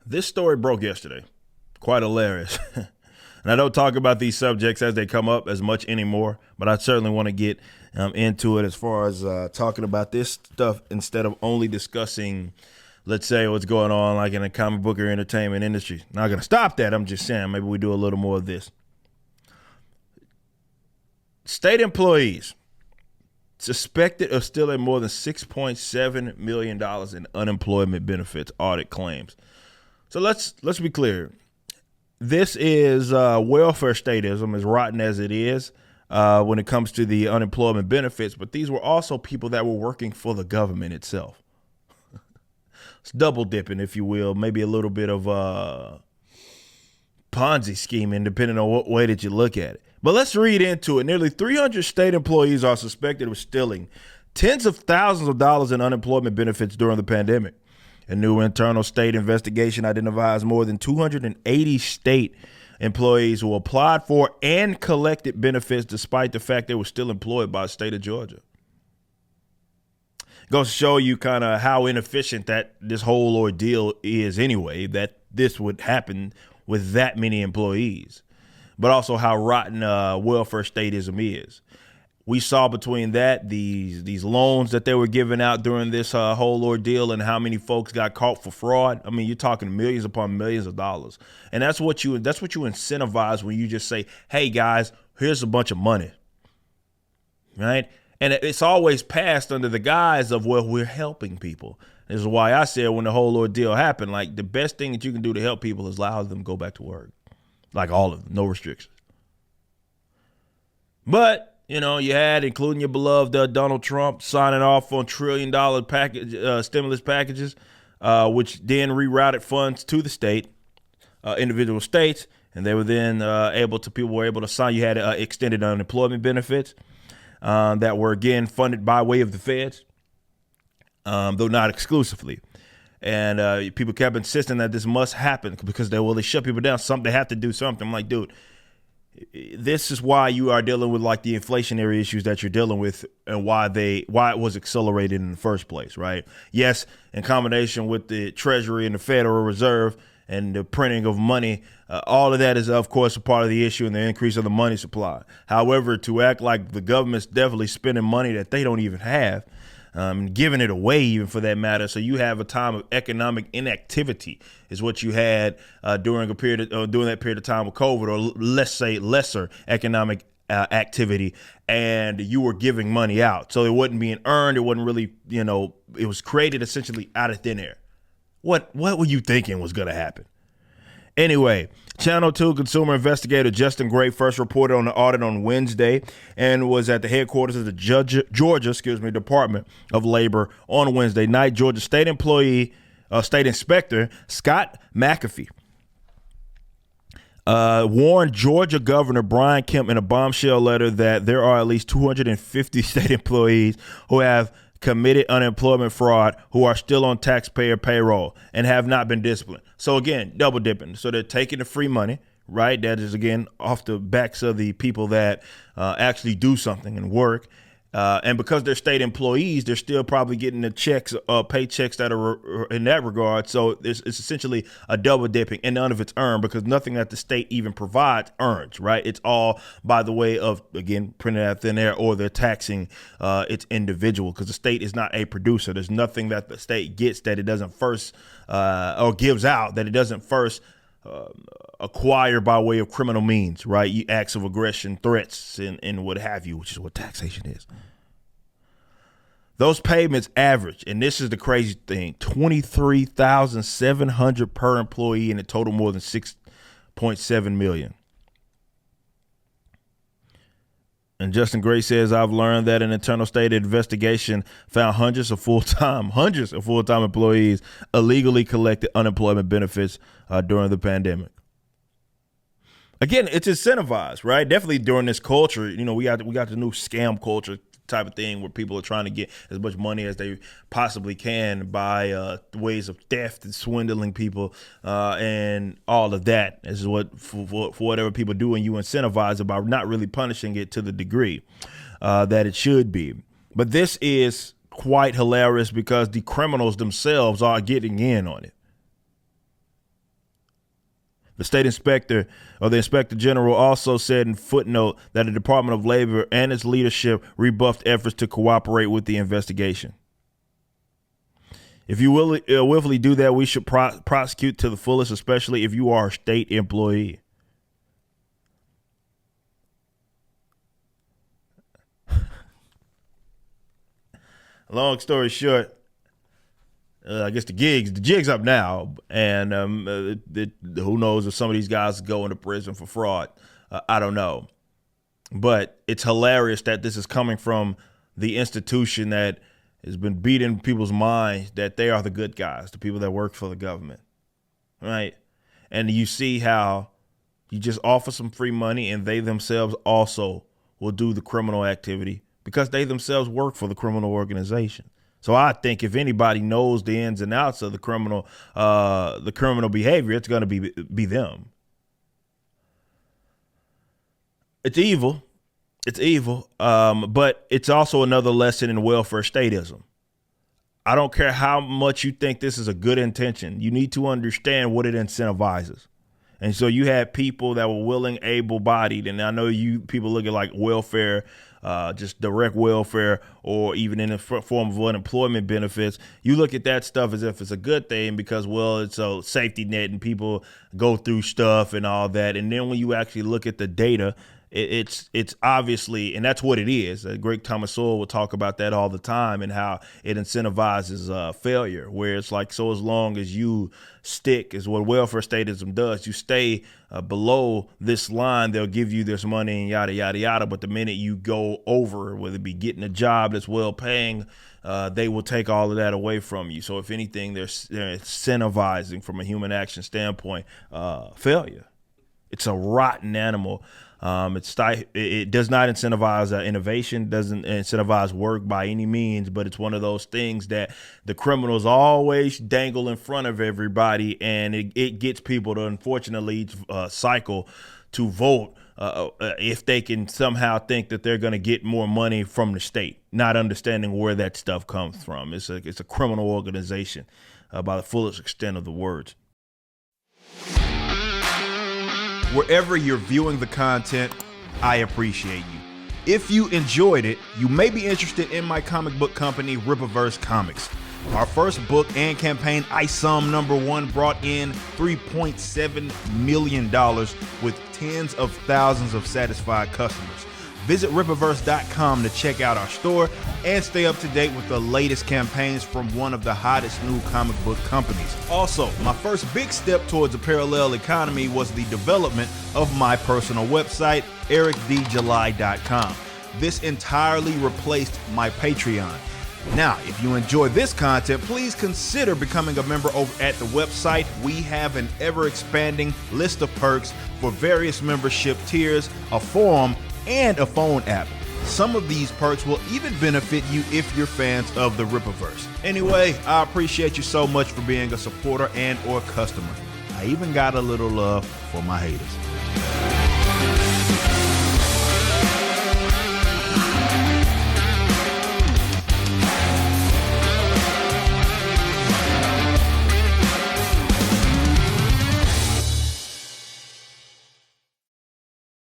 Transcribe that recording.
This story broke yesterday. Quite hilarious. And I don't talk about these subjects as they come up as much anymore, but I certainly want to get into it as far as talking about this stuff instead of only discussing, let's say, what's going on like in the comic book or entertainment industry. Not going to stop that. I'm just saying maybe we do a little more of this. State employees suspected of stealing more than $6.7 million in unemployment benefits audit claims. So let's be clear. This is welfare statism, as rotten as it is when it comes to the unemployment benefits. But these were also people that were working for the government itself. It's double dipping, if you will, maybe a little bit of Ponzi scheming, depending on what way that you look at it. But let's read into it. Nearly 300 state employees are suspected of stealing tens of thousands of dollars in unemployment benefits during the pandemic. A new internal state investigation identifies more than 280 state employees who applied for and collected benefits despite the fact they were still employed by the state of Georgia. Goes to show you kind of how inefficient that this whole ordeal is anyway, that this would happen with that many employees, but also how rotten welfare statism is. We saw between that these loans that they were giving out during this whole ordeal and how many folks got caught for fraud. I mean, you're talking millions upon millions of dollars. And that's what you incentivize when you just say, hey, guys, here's a bunch of money. Right. And it's always passed under the guise of, well, we're helping people. This is why I said when the whole ordeal happened, like the best thing that you can do to help people is allow them to go back to work. Like all of them, no restrictions. But you know, you had, including your beloved Donald Trump, signing off on $1 trillion package stimulus packages, which then rerouted funds to the state, individual states, and they were then people were able to sign. You had extended unemployment benefits that were again funded by way of the feds, though not exclusively. And people kept insisting that this must happen because they shut people down. They have to do something. I'm like, dude. This is why you are dealing with like the inflationary issues that you're dealing with and why it was accelerated in the first place, right? Yes, in combination with the Treasury and the Federal Reserve and the printing of money, all of that is, of course, a part of the issue and the increase of the money supply. However, to act like the government's definitely spending money that they don't even have, giving it away even for that matter. So you have a time of economic inactivity is what you had during that period of time with COVID, or let's say lesser economic activity, and you were giving money out. So it wasn't being earned. It wasn't really, it was created essentially out of thin air. What were you thinking was going to happen? Anyway, Channel 2 consumer investigator Justin Gray first reported on the audit on Wednesday and was at the headquarters of the Georgia Department of Labor on Wednesday night. Georgia state inspector Scott McAfee warned Georgia Governor Brian Kemp in a bombshell letter that there are at least 250 state employees who have committed unemployment fraud who are still on taxpayer payroll and have not been disciplined. So again, double dipping. So they're taking the free money, right? That is, again, off the backs of the people that actually do something and work. And because they're state employees, they're still probably getting the paychecks that are in that regard. So it's essentially a double dipping, and none of it's earned because nothing that the state even provides earns, right? It's all by the way of, again, printed out thin air, or they're taxing its individual because the state is not a producer. There's nothing that the state gets that it doesn't first or gives out that it doesn't first acquire by way of criminal means, right? Acts of aggression, threats, and what have you, which is what taxation is. Those payments average, and this is the crazy thing, $23,700 per employee, and a total more than $6.7 million. And Justin Gray says, I've learned that an internal state investigation found hundreds of full-time employees illegally collected unemployment benefits during the pandemic. Again, it's incentivized, right? Definitely during this culture, we got the new scam culture type of thing where people are trying to get as much money as they possibly can by ways of theft and swindling people and all of that. This is what for whatever people do, and you incentivize it by not really punishing it to the degree that it should be. But this is quite hilarious because the criminals themselves are getting in on it. The state inspector or the inspector general also said in footnote that the Department of Labor and its leadership rebuffed efforts to cooperate with the investigation. If you willfully do that, we should prosecute to the fullest, especially if you are a state employee. Long story short, I guess the jig's up now, and who knows if some of these guys go into prison for fraud. I don't know. But it's hilarious that this is coming from the institution that has been beating people's minds that they are the good guys, the people that work for the government, right? And you see how you just offer some free money and they themselves also will do the criminal activity because they themselves work for the criminal organization. So I think if anybody knows the ins and outs of the criminal behavior, it's going to be them. It's evil. It's evil. But it's also another lesson in welfare statism. I don't care how much you think this is a good intention. You need to understand what it incentivizes. And so you had people that were willing, able-bodied, and I know you people look at like welfare, just direct welfare, or even in the form of unemployment benefits. You look at that stuff as if it's a good thing because, well, it's a safety net and people go through stuff and all that. And then when you actually look at the data, it's obviously, and that's what it is. Greg Thomas Sowell will talk about that all the time and how it incentivizes failure, where it's like, so as long as you stick, is what welfare statism does. You stay below this line, they'll give you this money and yada, yada, yada. But the minute you go over, whether it be getting a job that's well paying, they will take all of that away from you. So if anything, they're incentivizing from a human action standpoint, failure. It's a rotten animal. It does not incentivize innovation, doesn't incentivize work by any means, but it's one of those things that the criminals always dangle in front of everybody, and it gets people to unfortunately cycle to vote if they can somehow think that they're going to get more money from the state, not understanding where that stuff comes from. It's a criminal organization by the fullest extent of the words. Wherever you're viewing the content, I appreciate you. If you enjoyed it, you may be interested in my comic book company, Rippaverse Comics. Our first book and campaign, ISOM #1, brought in $3.7 million with tens of thousands of satisfied customers. Visit Rippaverse.com to check out our store and stay up to date with the latest campaigns from one of the hottest new comic book companies. Also, my first big step towards a parallel economy was the development of my personal website, ericdjuly.com. This entirely replaced my Patreon. Now, if you enjoy this content, please consider becoming a member over at the website. We have an ever-expanding list of perks for various membership tiers, a forum, and a phone app. Some of these perks will even benefit you if you're fans of the Rippaverse. Anyway, I appreciate you so much for being a supporter and or customer. I even got a little love for my haters.